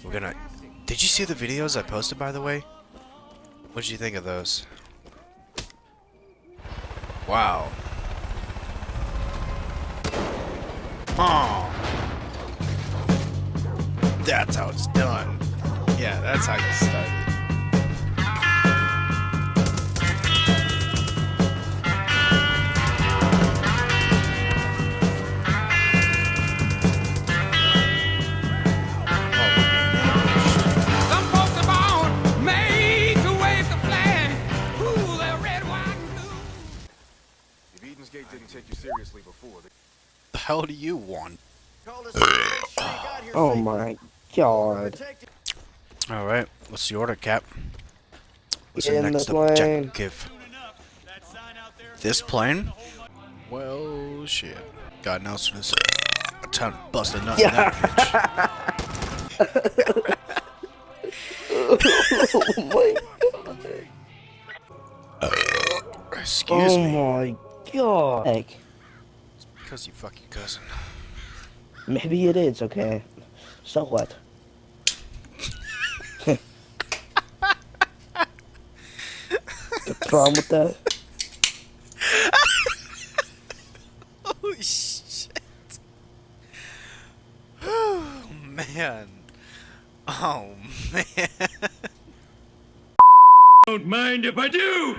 We're gonna... Did you see the videos I posted, by the way? What did you think of those? Wow. Oh. That's how it's done. Yeah, that's how you start it. Didn't take you seriously before. The hell do you want? Oh my god. Alright, what's the order, Cap? What's Get the in next the plane. objective? This plane? Well, shit. God knows when it's time to bust a nut in that bitch. Oh my god. Excuse me. Oh my god. Heck, Because you fuck your cousin. maybe it is, okay. So what? What's wrong with that? Oh shit. Oh man. Oh man. Don't mind if I do!